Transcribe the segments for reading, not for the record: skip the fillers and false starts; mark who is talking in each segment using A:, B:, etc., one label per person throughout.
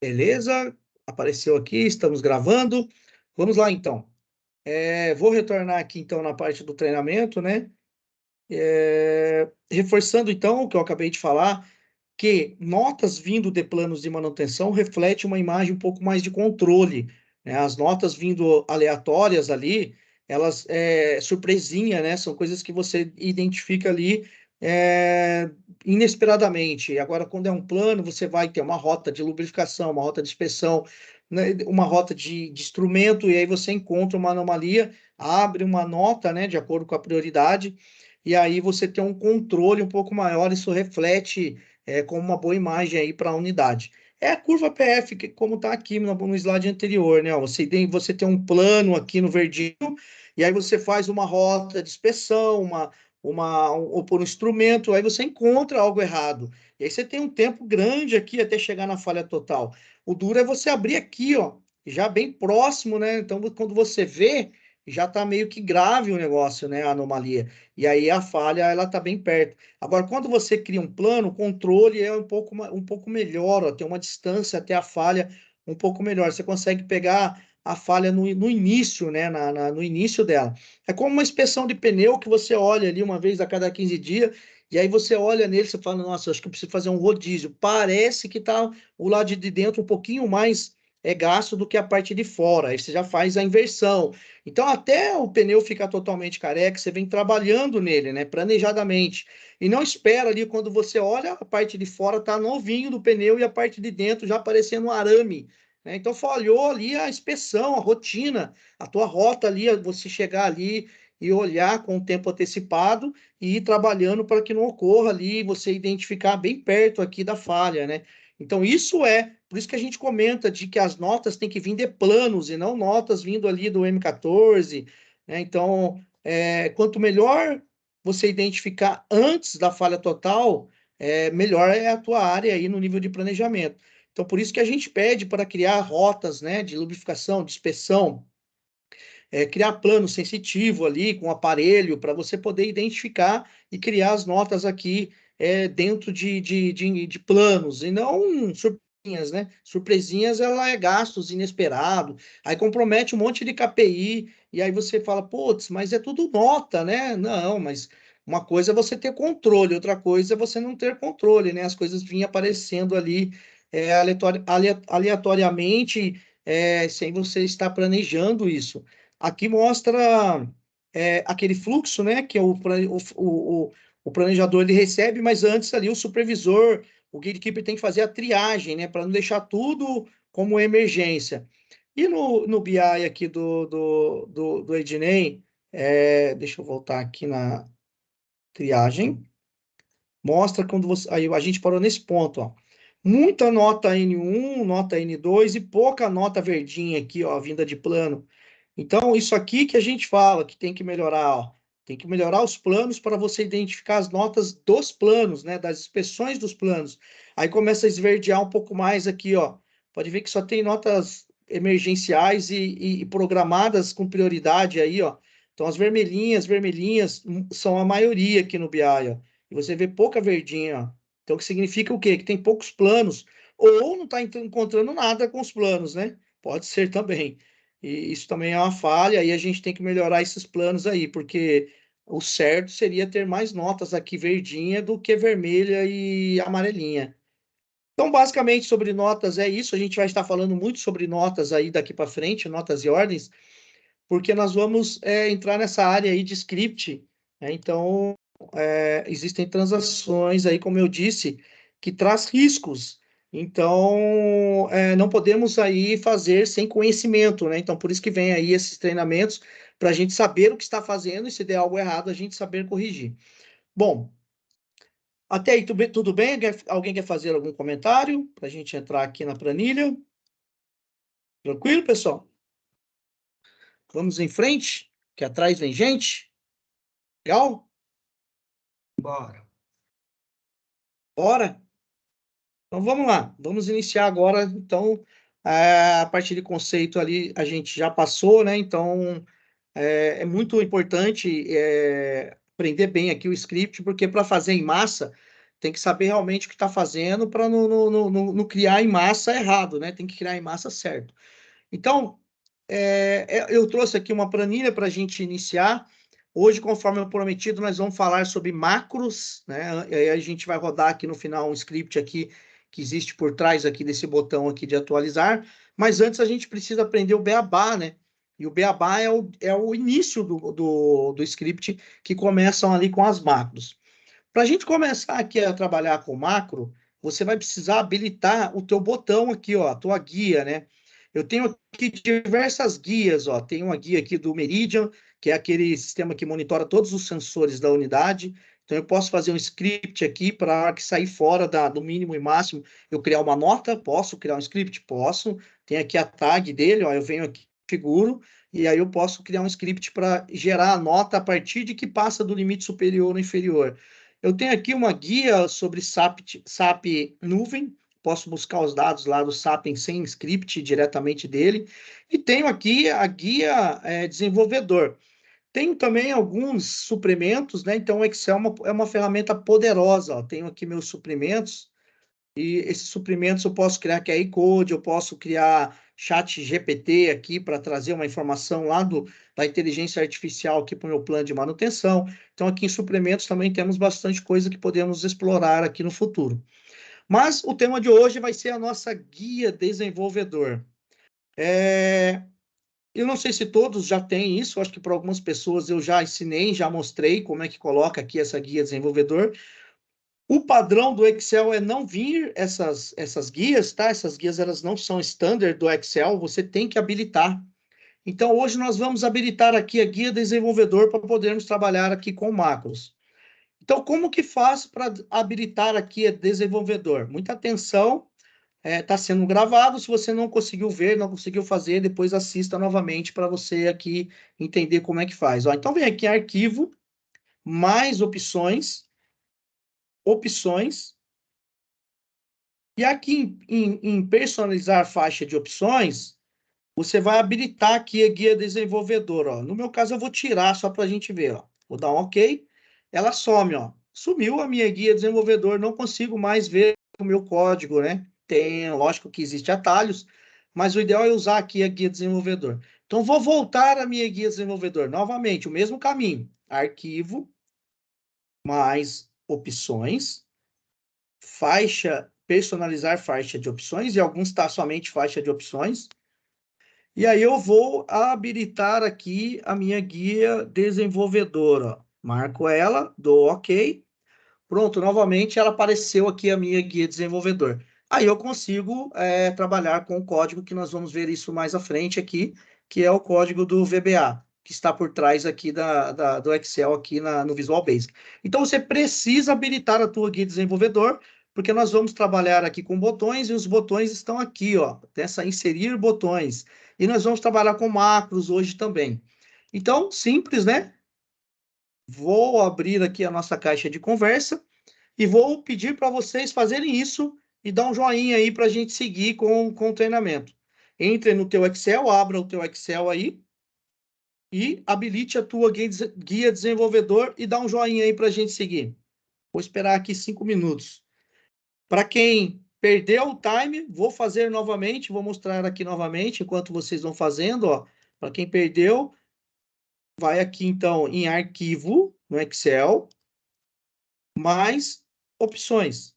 A: Beleza? Apareceu aqui, estamos gravando. Vamos lá, então. Vou retornar aqui, então, na parte do treinamento, né? Reforçando, então, o que eu acabei de falar, que notas vindo de planos de manutenção reflete uma imagem um pouco mais de controle, né? As notas vindo aleatórias ali, elas, surpresinha, né? São coisas que você identifica ali, é, inesperadamente. Agora, quando é um plano, você vai ter uma rota de lubrificação, uma rota de inspeção, né? Uma rota de instrumento, e aí você encontra uma anomalia, abre uma nota, né? De acordo com a prioridade, e aí você tem um controle um pouco maior, isso reflete com uma boa imagem aí para a unidade. É a curva PF, que, como está aqui no slide anterior, né? Você tem um plano aqui no verdinho, e aí você faz uma rota de inspeção, ou por um instrumento, aí você encontra algo errado. E aí você tem um tempo grande aqui até chegar na falha total. O duro é você abrir aqui, ó, já bem próximo, né? Então, quando você vê, já está meio que grave o negócio, né? A anomalia. E aí a falha, ela está bem perto. Agora, quando você cria um plano, o controle é um pouco melhor, ó, tem uma distância até a falha um pouco melhor. Você consegue pegar a falha no início, né? No início dela. É como uma inspeção de pneu que você olha ali uma vez a cada 15 dias, e aí você olha nele, você fala, nossa, acho que eu preciso fazer um rodízio. Parece que tá o lado de dentro um pouquinho mais gasto do que a parte de fora. Aí você já faz a inversão. Então, até o pneu ficar totalmente careca, você vem trabalhando nele, né? Planejadamente. E não espera ali, quando você olha, a parte de fora tá novinho do pneu e a parte de dentro já parecendo um arame, né? Então, falhou ali a inspeção, a rotina, a tua rota ali, você chegar ali e olhar com o tempo antecipado e ir trabalhando para que não ocorra ali, você identificar bem perto aqui da falha, né? Então, por isso que a gente comenta de que as notas têm que vir de planos e não notas vindo ali do M14, né? Então, quanto melhor você identificar antes da falha total, melhor é a tua área aí no nível de planejamento. Então, por isso que a gente pede para criar rotas, né, de lubrificação, de inspeção, criar plano sensitivo ali com aparelho para você poder identificar e criar as notas aqui dentro de planos e não surpresinhas, né? Surpresinhas, ela é gastos inesperados, aí compromete um monte de KPI e aí você fala, putz, mas é tudo nota, né? Não, mas uma coisa é você ter controle, outra coisa é você não ter controle, né? As coisas vinham aparecendo ali aleatoriamente, sem você estar planejando isso. Aqui mostra aquele fluxo, né, que o planejador ele recebe, mas antes ali o supervisor, o gatekeeper tem que fazer a triagem, né, para não deixar tudo como emergência. E no BI aqui do Ednei, deixa eu voltar aqui na triagem, mostra quando você. Aí a gente parou nesse ponto, ó. Muita nota N1, nota N2 e pouca nota verdinha aqui, ó, vinda de plano. Então, isso aqui que a gente fala que tem que melhorar, ó. Tem que melhorar os planos para você identificar as notas dos planos, né? Das inspeções dos planos. Aí começa a esverdear um pouco mais aqui, ó. Pode ver que só tem notas emergenciais e programadas com prioridade aí, ó. Então, as vermelhinhas, são a maioria aqui no BI, ó. E você vê pouca verdinha, ó. Então, que significa o quê? Que tem poucos planos, ou não está encontrando nada com os planos, né? Pode ser também. E isso também é uma falha, e a gente tem que melhorar esses planos aí, porque o certo seria ter mais notas aqui verdinha do que vermelha e amarelinha. Então, basicamente, sobre notas é isso. A gente vai estar falando muito sobre notas aí daqui para frente, notas e ordens, porque nós vamos entrar nessa área aí de script, né? Então, existem transações aí, como eu disse, que traz riscos. Então, não podemos aí fazer sem conhecimento, né? Então, por isso que vem aí esses treinamentos para a gente saber o que está fazendo e se der algo errado, a gente saber corrigir. Bom, até aí tudo bem? Alguém quer fazer algum comentário para a gente entrar aqui na planilha? Tranquilo, pessoal? Vamos em frente, que atrás vem gente. Legal?
B: Bora.
A: Bora? Então vamos lá, vamos iniciar agora. Então, a parte de conceito ali a gente já passou, né? Então é muito importante aprender bem aqui o script, porque para fazer em massa Tem que saber realmente o que está fazendo para não criar em massa errado, né? Tem que criar em massa certo. Então, eu trouxe aqui uma planilha para a gente iniciar. Hoje, conforme eu prometido, nós vamos falar sobre macros, né? E aí a gente vai rodar aqui no final um script aqui que existe por trás aqui desse botão aqui de atualizar. Mas antes a gente precisa aprender o beabá, né? E o beabá é o início do script que começam ali com as macros. Para a gente começar aqui a trabalhar com macro, você vai precisar habilitar o teu botão aqui, ó, a tua guia, né? Eu tenho aqui diversas guias, ó. Tem uma guia aqui do Meridian, que é aquele sistema que monitora todos os sensores da unidade. Então, eu posso fazer um script aqui para que sair fora do mínimo e máximo. Eu criar uma nota, posso criar um script? Posso. Tem aqui a tag dele, ó. Eu venho aqui, configuro, e aí eu posso criar um script para gerar a nota a partir de que passa do limite superior ou inferior. Eu tenho aqui uma guia sobre SAP Nuvem, posso buscar os dados lá do SAP sem script diretamente dele, e tenho aqui a guia desenvolvedor. Tenho também alguns suprimentos, né? Então, o Excel é uma ferramenta poderosa. Ó. Tenho aqui meus suprimentos, e esses suprimentos eu posso criar QR Code, eu posso criar chat GPT aqui para trazer uma informação lá da inteligência artificial aqui para o meu plano de manutenção. Então, aqui em suprimentos também temos bastante coisa que podemos explorar aqui no futuro. Mas o tema de hoje vai ser a nossa guia desenvolvedor. Eu não sei se todos já têm isso, acho que para algumas pessoas eu já ensinei, já mostrei como é que coloca aqui essa guia desenvolvedor. O padrão do Excel é não vir essas guias, tá? Essas guias elas não são standard do Excel, você tem que habilitar. Então, hoje nós vamos habilitar aqui a guia desenvolvedor para podermos trabalhar aqui com macros. Então, como que faz para habilitar aqui a desenvolvedor? Muita atenção, está sendo gravado. Se você não conseguiu ver, não conseguiu fazer, depois assista novamente para você aqui entender como é que faz. Ó, então, vem aqui em arquivo, mais opções, e aqui em personalizar faixa de opções, você vai habilitar aqui a guia desenvolvedor. Ó. No meu caso, eu vou tirar só para a gente ver. Ó. Vou dar um OK. Ela some. Ó. Sumiu a minha guia desenvolvedor. Não consigo mais ver o meu código. Né? Tem, lógico que existe atalhos, mas o ideal é usar aqui a guia desenvolvedor. Então, vou voltar à minha guia desenvolvedor. Novamente, o mesmo caminho. Arquivo, mais opções, personalizar faixa de opções, e alguns está somente faixa de opções. E aí eu vou habilitar aqui a minha guia desenvolvedora. Marco ela, dou OK. Pronto, novamente ela apareceu aqui a minha guia desenvolvedor. Aí eu consigo trabalhar com o código que nós vamos ver isso mais à frente aqui, que é o código do VBA, que está por trás aqui do Excel aqui no Visual Basic. Então você precisa habilitar a tua guia desenvolvedor, porque nós vamos trabalhar aqui com botões, e os botões estão aqui, ó, dessa inserir botões. E nós vamos trabalhar com macros hoje também. Então, simples, né? Vou abrir aqui a nossa caixa de conversa e vou pedir para vocês fazerem isso e dar um joinha aí para a gente seguir com o treinamento. Entre no teu Excel, abra o teu Excel aí e habilite a tua guia desenvolvedor e dá um joinha aí para a gente seguir. Vou esperar aqui 5 minutos. Para quem perdeu o time, vou fazer novamente, vou mostrar aqui novamente enquanto vocês vão fazendo, ó. Para quem perdeu, vai aqui então em arquivo no Excel, mais opções.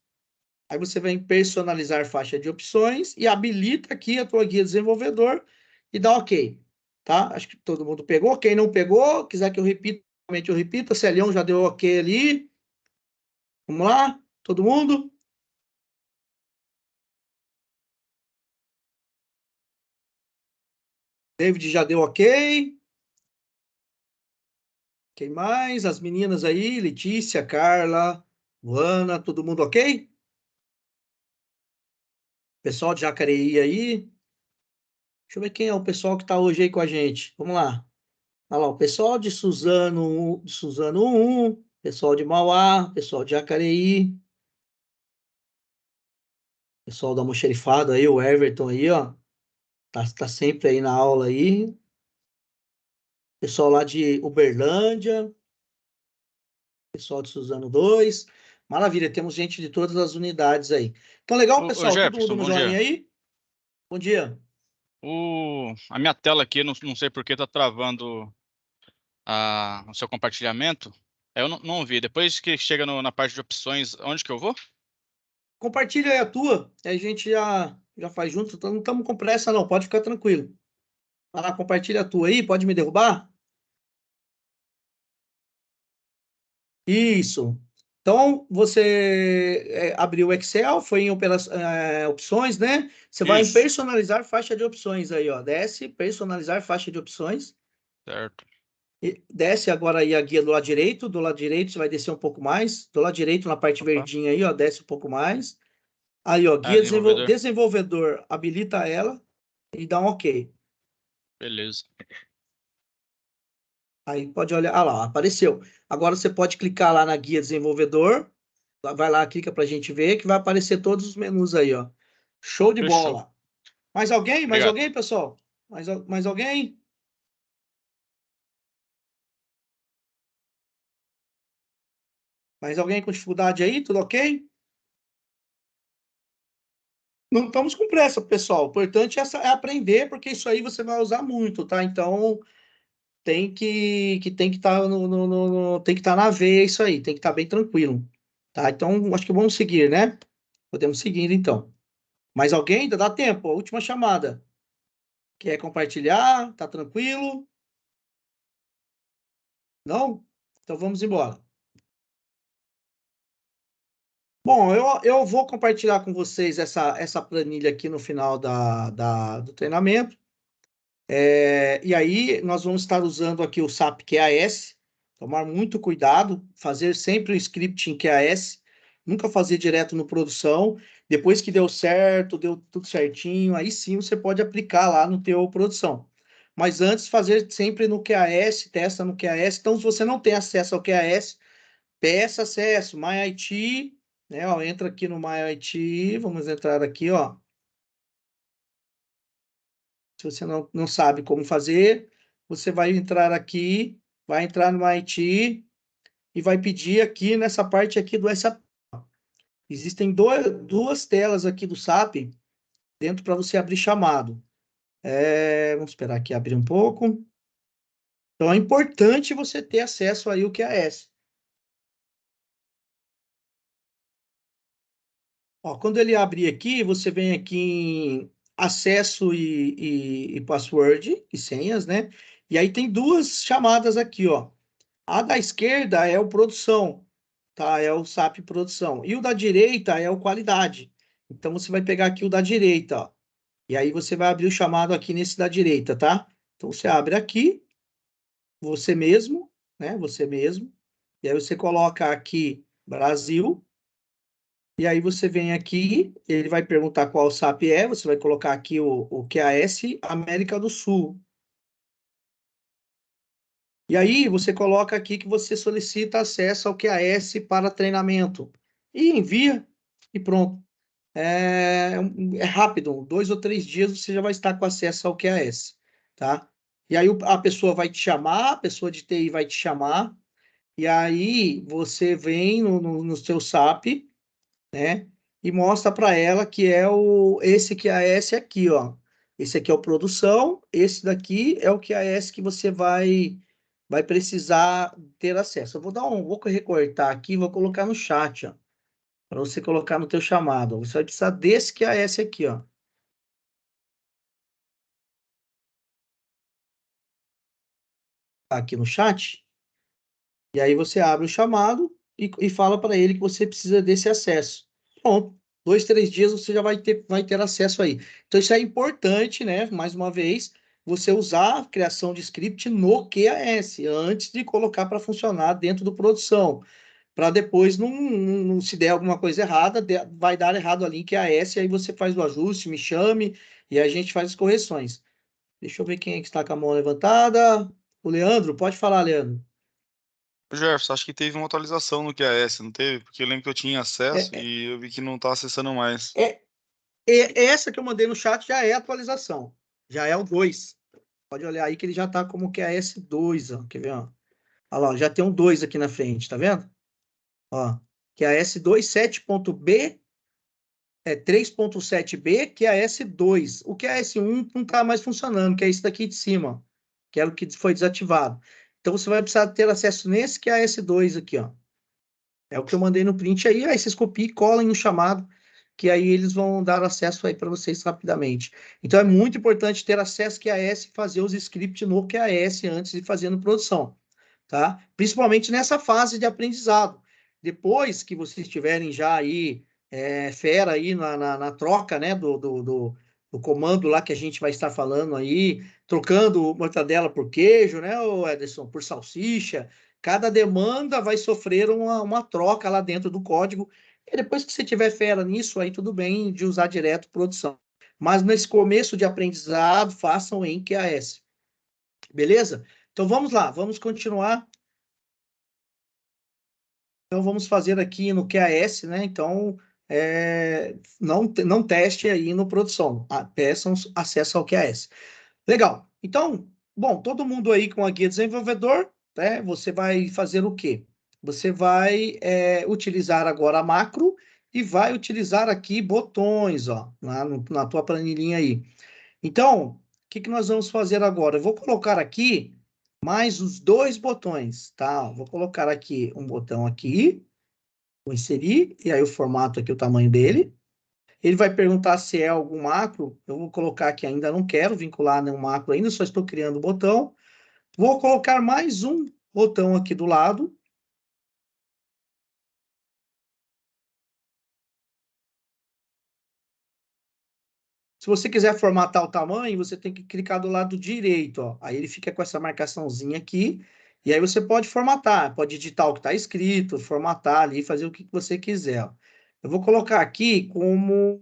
A: Aí você vai em personalizar faixa de opções e habilita aqui a tua guia desenvolvedor e dá OK, tá? Acho que todo mundo pegou. Quem não pegou, quiser que eu repita, eu repito. A Celião já deu OK ali. Vamos lá, todo mundo? David já deu OK. Quem mais? As meninas aí, Letícia, Carla, Luana, todo mundo OK? Pessoal de Jacareí aí. Deixa eu ver quem é o pessoal que está hoje aí com a gente. Vamos lá. Olha lá, o pessoal de Suzano 1, pessoal de Mauá, pessoal de Jacareí, pessoal da Almoxarifado aí, o Everton aí, ó. Tá sempre aí na aula aí. Pessoal lá de Uberlândia, pessoal de Suzano 2. Maravilha, temos gente de todas as unidades aí. Então, legal,
C: Ô,
A: pessoal? Todo mundo
C: Jefferson,
A: no
C: bom
A: joinha
C: dia.
A: aí? Bom dia.
C: A minha tela aqui, não sei por que tá travando o seu compartilhamento. Eu não vi. Depois que chega na parte de opções, onde que eu vou?
A: Compartilha aí a tua, a gente já faz junto, então não estamos com pressa não, pode ficar tranquilo. Vai lá, compartilha a tua aí, pode me derrubar? Isso. Então, você abriu o Excel, foi em opções, né? Você vai em
C: Isso.
A: personalizar faixa de opções aí, ó. Desce, personalizar faixa de opções.
C: Certo.
A: E desce agora aí a guia do lado direito. Do lado direito você vai descer um pouco mais. Do lado direito, na parte
C: Opa.
A: verdinha aí, ó, desce um pouco mais. Aí, ó,
C: Ah,
A: guia
C: desenvolvedor.
A: desenvolvedor, habilita ela e dá um OK.
C: Beleza.
A: Aí pode olhar, ah lá, apareceu. Agora você pode clicar lá na guia desenvolvedor, vai lá, clica para a gente ver, que vai aparecer todos os menus aí, ó. Show de
C: Fechou.
A: bola. Mais alguém? Mais
C: Obrigado.
A: alguém, pessoal? Mais alguém? Mais alguém com dificuldade aí? Tudo ok? Não estamos com pressa, pessoal. O importante é aprender, porque isso aí você vai usar muito, tá? Então tem que estar tem que estar na veia isso aí, tem que estar bem tranquilo, tá? Então acho que vamos seguir, né? Podemos seguir então. Mais alguém? Ainda dá tempo. A última chamada. Quer compartilhar? Tá tranquilo? Não? Então vamos embora. Bom, eu vou compartilhar com vocês essa planilha aqui no final do treinamento. E aí nós vamos estar usando aqui o SAP QAS. Tomar muito cuidado, fazer sempre o script em QAS, nunca fazer direto no produção. Depois que deu certo, deu tudo certinho, aí sim você pode aplicar lá no teu produção. Mas antes, fazer sempre no QAS, testa no QAS. Então, se você não tem acesso ao QAS, peça acesso, MyIT, né? Ó, entra aqui no MyIT, vamos entrar aqui, ó. Se você não sabe como fazer, você vai entrar aqui, vai entrar no MyIT e vai pedir aqui nessa parte aqui do SAP. Existem duas telas aqui do SAP dentro para você abrir chamado. Vamos esperar aqui abrir um pouco. Então é importante você ter acesso aí ao QAS. Ó, quando ele abrir aqui, você vem aqui em acesso e password e senhas, né? E aí tem duas chamadas aqui, ó. A da esquerda é o produção, tá? É o SAP produção. E o da direita é o qualidade. Então você vai pegar aqui o da direita, ó. E aí você vai abrir o chamado aqui nesse da direita, tá? Então você abre aqui, você mesmo, né? Você mesmo. E aí você coloca aqui Brasil. E aí você vem aqui, ele vai perguntar qual SAP é, você vai colocar aqui o QAS América do Sul. E aí você coloca aqui que você solicita acesso ao QAS para treinamento. E envia e pronto. É rápido, 2 ou 3 dias você já vai estar com acesso ao QAS, tá? E aí a pessoa vai te chamar, a pessoa de TI vai te chamar, e aí você vem no seu SAP, né? E mostra para ela que é esse QAS aqui, ó. Esse aqui é o produção, esse daqui é o QAS que você vai precisar ter acesso. Vou recortar aqui, vou colocar no chat, ó, para você colocar no teu chamado. Você vai precisar desse QAS aqui, ó. Aqui no chat. E aí você abre o chamado e fala para ele que você precisa desse acesso. Pronto. 2, 3 dias você já vai ter acesso aí. Então, isso é importante, né? Mais uma vez, você usar a criação de script no QAS antes de colocar para funcionar dentro do produção. Para depois, não se der alguma coisa errada, vai dar errado ali em QAS, e aí você faz o ajuste, me chame, e a gente faz as correções. Deixa eu ver quem é que está com a mão levantada. O Leandro, pode falar, Leandro.
D: Jefferson, acho que teve uma atualização no QAS, não teve? Porque eu lembro que eu tinha acesso
A: É,
D: e eu vi que não tá acessando mais.
A: é, essa que eu mandei no chat já é a atualização. Já é o 2. Pode olhar aí que ele já está como QAS 2, ó. Quer ver, ó? Olha lá, já tem um 2 aqui na frente, tá vendo? Ó. que é a S27.B, 3.7B, que é a S2. O que é a S1 não está mais funcionando, que é esse daqui de cima, que era o que foi desativado. Então, você vai precisar ter acesso nesse, que é a S2 aqui, ó. É o que eu mandei no print aí vocês copiam e colhem no chamado, que aí eles vão dar acesso aí para vocês rapidamente. Então, é muito importante ter acesso QAS e fazer os scripts no QAS antes de fazer no produção, tá? Principalmente nessa fase de aprendizado. Depois que vocês estiverem já aí, fera aí na troca, né, do comando lá que a gente vai estar falando aí, trocando mortadela por queijo, né, Ederson, por salsicha, cada demanda vai sofrer uma troca lá dentro do código, e depois que você tiver fera nisso, aí tudo bem de usar direto produção. Mas nesse começo de aprendizado, façam em QAS. Beleza? Então vamos lá, vamos continuar. Então vamos fazer aqui no QAS, né? Então, não teste aí no produção, peçam acesso ao QAS. Legal. Então, bom, todo mundo aí com a guia desenvolvedor, né? Você vai fazer o quê? Você vai utilizar agora a macro e vai utilizar aqui botões, ó, na tua planilhinha aí. Então, o que que nós vamos fazer agora? Eu vou colocar aqui mais os 2 botões, tá? Vou colocar aqui um botão aqui, vou inserir, e aí o formato aqui, o tamanho dele. Ele vai perguntar se é algum macro. Eu vou colocar que ainda não quero vincular nenhum macro ainda, só estou criando o botão. Vou colocar mais um botão aqui do lado. Se você quiser formatar o tamanho, você tem que clicar do lado direito, ó. Aí ele fica com essa marcaçãozinha aqui. E aí você pode formatar, pode editar o que está escrito, formatar ali, fazer o que você quiser, ó. Eu vou colocar aqui como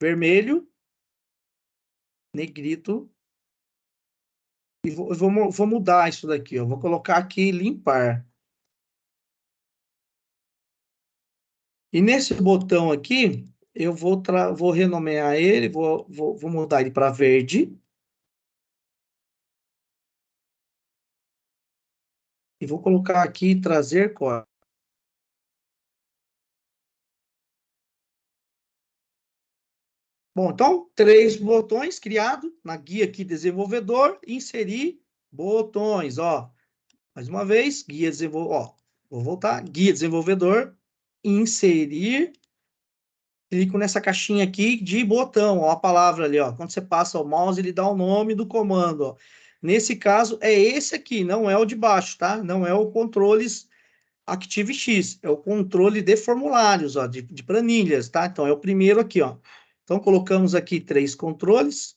A: vermelho, negrito, e vou mudar isso daqui, ó. Vou colocar aqui limpar. E nesse botão aqui, eu vou renomear ele, vou mudar ele para verde. E vou colocar aqui trazer código. Bom, então, 3 botões criados na guia aqui desenvolvedor, inserir botões, ó. Mais uma vez, guia desenvolvedor, ó. Vou voltar, guia desenvolvedor, inserir, clico nessa caixinha aqui de botão, ó, a palavra ali, ó. Quando você passa o mouse, ele dá o nome do comando, ó. Nesse caso, é esse aqui, não é o de baixo, tá? Não é o controles ActiveX, é o controle de formulários, ó, de planilhas, tá? Então, é o primeiro aqui, ó. Então, colocamos aqui 3 controles.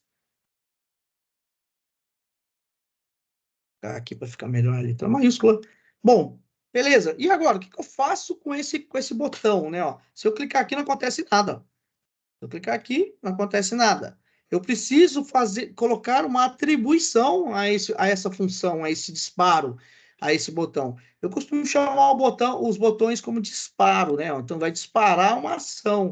A: Tá aqui para ficar melhor a letra maiúscula. Bom, beleza. E agora, o que eu faço com esse botão, né? Ó? Se eu clicar aqui, não acontece nada. Se eu clicar aqui, não acontece nada. Eu preciso colocar uma atribuição a essa função, a esse disparo, a esse botão. Eu costumo chamar os botões como disparo, né? Então, vai disparar uma ação.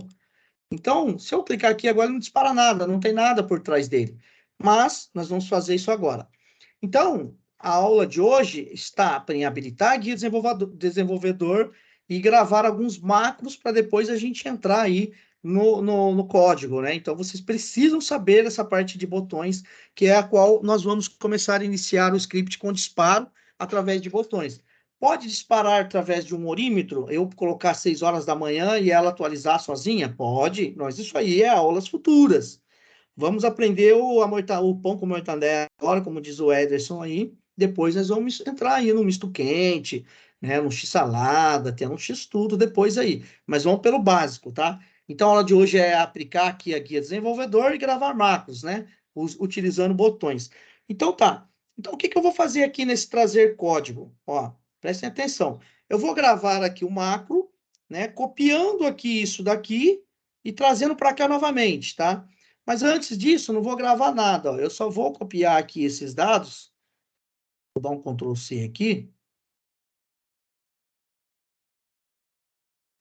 A: Então, se eu clicar aqui agora, não dispara nada, não tem nada por trás dele. Mas, nós vamos fazer isso agora. Então, a aula de hoje está em habilitar a guia desenvolvedor e gravar alguns macros para depois a gente entrar aí no código, né? Então, vocês precisam saber essa parte de botões, que é a qual nós vamos começar a iniciar o script com disparo através de botões. Pode disparar através de um orímetro, eu colocar 6 horas da manhã e ela atualizar sozinha? Pode, mas isso aí é aulas futuras. Vamos aprender o pão com mortadela agora, como diz o Ederson aí. Depois nós vamos entrar aí no misto quente, né, no x-salada, tem um x-tudo depois aí. Mas vamos pelo básico, tá? Então, a aula de hoje é aplicar aqui a guia desenvolvedor e gravar macros, né? Utilizando botões. Então, tá. Então, o que que eu vou fazer aqui nesse trazer código? Ó, prestem atenção. Eu vou gravar aqui o macro, né? Copiando aqui isso daqui e trazendo para cá novamente, tá? Mas antes disso, não vou gravar nada. Ó. Eu só vou copiar aqui esses dados. Vou dar um Ctrl C aqui.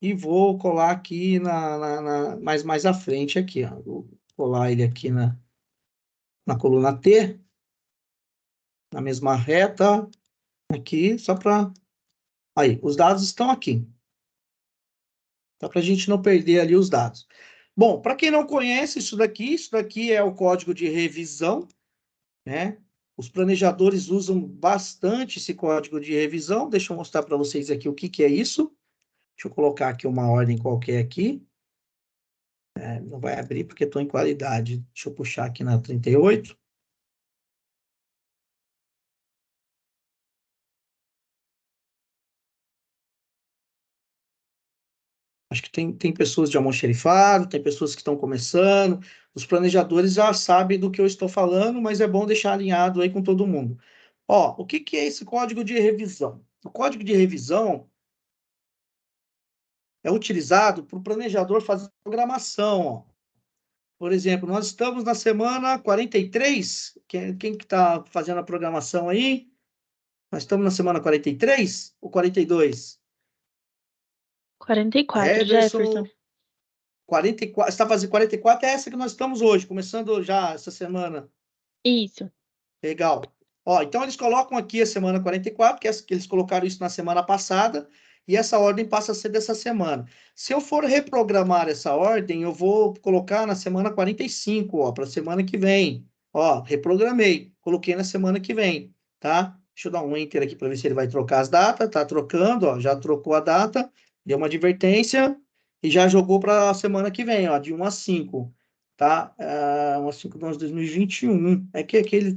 A: E vou colar aqui mais à frente aqui. Ó. Vou colar ele aqui na coluna T. Na mesma reta. Aqui, só para... Aí, os dados estão aqui. Tá? Para a gente não perder ali os dados. Bom, para quem não conhece isso daqui é o código de revisão, né? Os planejadores usam bastante esse código de revisão. Deixa eu mostrar para vocês aqui o que que é isso. Deixa eu colocar aqui uma ordem qualquer aqui. Não vai abrir porque estou em qualidade. Deixa eu puxar aqui na 38. Acho que tem pessoas de almoxerifado, tem pessoas que estão começando. Os planejadores já sabem do que eu estou falando, mas é bom deixar alinhado aí com todo mundo. Ó, o que que é esse código de revisão? O código de revisão é utilizado para o planejador fazer programação, ó. Por exemplo, nós estamos na semana 43. Quem que está fazendo a programação aí? Nós estamos na semana 43 ou 42?
E: 44,
A: Everson,
E: Jefferson.
A: 44. Você está fazendo 44? É essa que nós estamos hoje, começando já essa semana.
E: Isso.
A: Legal. Ó, então eles colocam aqui a semana 44, que eles colocaram isso na semana passada, e essa ordem passa a ser dessa semana. Se eu for reprogramar essa ordem, eu vou colocar na semana 45, ó, para a semana que vem. Ó, reprogramei, coloquei na semana que vem, tá? Deixa eu dar um enter aqui para ver se ele vai trocar as datas. Tá trocando, ó, já trocou a data, deu uma advertência e já jogou para a semana que vem, ó, de 1 a 5, tá? 1 a 5 de 11 de 2021. É que aqui ele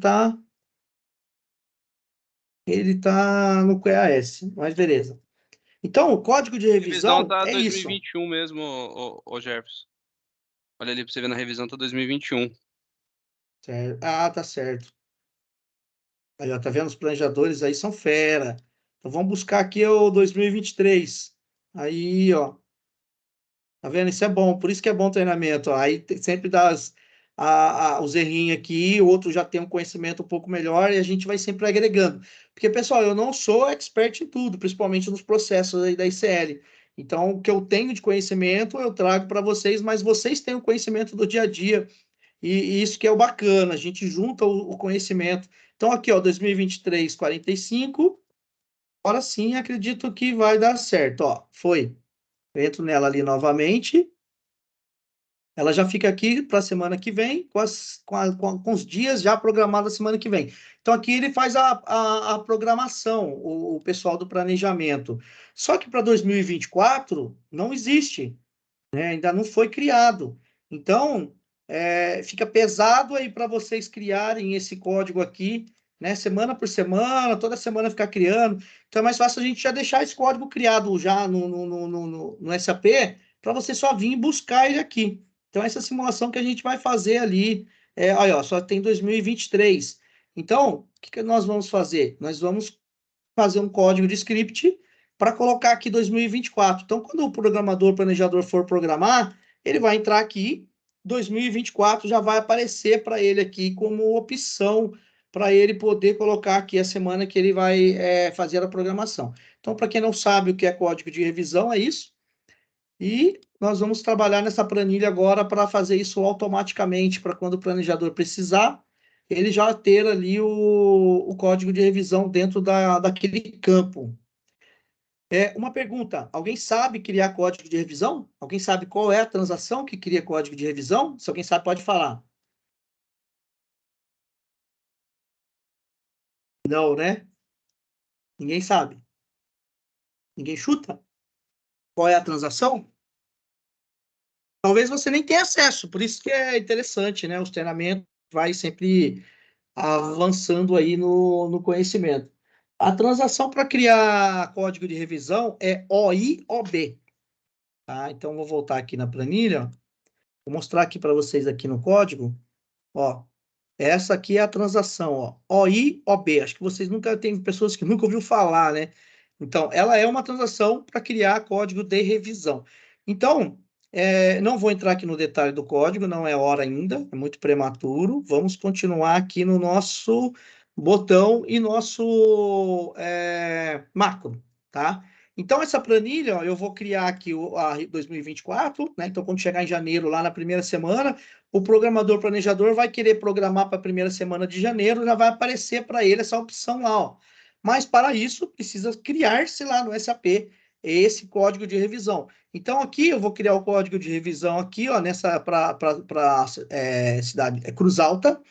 A: tá no QAS, mas beleza. Então, o código de
F: Revisão
A: revisão
F: tá
A: é isso.
F: 2021 mesmo, ô Jefferson. Olha ali pra você ver na revisão, tá 2021.
A: Certo. Ah, tá certo. Aí, ó, tá vendo? Os planejadores aí são fera. Então, vamos buscar aqui o 2023. Aí, ó. Tá vendo? Isso é bom. Por isso que é bom treinamento. Ó. Aí sempre dá os errinhos aqui, o outro já tem um conhecimento um pouco melhor e a gente vai sempre agregando. Porque, pessoal, eu não sou expert em tudo, principalmente nos processos aí da ICL. Então, o que eu tenho de conhecimento, eu trago para vocês, mas vocês têm o conhecimento do dia a dia. E isso que é o bacana, a gente junta o conhecimento. Então, aqui, ó, 2023, 45. Agora sim, acredito que vai dar certo. Ó, foi. Eu entro nela ali novamente. Ela já fica aqui para a semana que vem, com os dias já programados a semana que vem. Então, aqui ele faz a programação, o pessoal do planejamento. Só que para 2024 não existe, né? Ainda não foi criado. Então, fica pesado aí para vocês criarem esse código aqui, né? Semana por semana, toda semana ficar criando. Então, é mais fácil a gente já deixar esse código criado já no SAP, para você só vir e buscar ele aqui. Então, essa simulação que a gente vai fazer ali, olha, ó, só tem 2023. Então, o que nós vamos fazer? Nós vamos fazer um código de script para colocar aqui 2024. Então, quando o programador, planejador for programar, ele vai entrar aqui, 2024 já vai aparecer para ele aqui como opção para ele poder colocar aqui a semana que ele vai fazer a programação. Então, para quem não sabe o que é código de revisão, é isso. E nós vamos trabalhar nessa planilha agora para fazer isso automaticamente, para quando o planejador precisar, ele já ter ali o código de revisão dentro daquele campo. Uma pergunta: alguém sabe criar código de revisão? Alguém sabe qual é a transação que cria código de revisão? Se alguém sabe, pode falar. Não, né? Ninguém sabe. Ninguém chuta? Qual é a transação? Talvez você nem tenha acesso, por isso que é interessante, né? Os treinamentos vai sempre avançando aí no conhecimento. A transação para criar código de revisão é OI/OB. Tá? Então, vou voltar aqui na planilha. Vou mostrar aqui para vocês aqui no código. Ó, essa aqui é a transação, ó, OI/OB. Acho que vocês nunca tem pessoas que nunca ouviu falar, né? Então, ela é uma transação para criar código de revisão. Então, não vou entrar aqui no detalhe do código, não é hora ainda, é muito prematuro. Vamos continuar aqui no nosso botão e nosso macro, tá? Então, essa planilha, ó, eu vou criar aqui a 2024, né? Então, quando chegar em janeiro, lá na primeira semana, o programador planejador vai querer programar para a primeira semana de janeiro, já vai aparecer para ele essa opção lá, ó. Mas, para isso, precisa criar-se lá no SAP esse código de revisão. Então, aqui eu vou criar o código de revisão aqui, ó, para cidade Cruz Alta.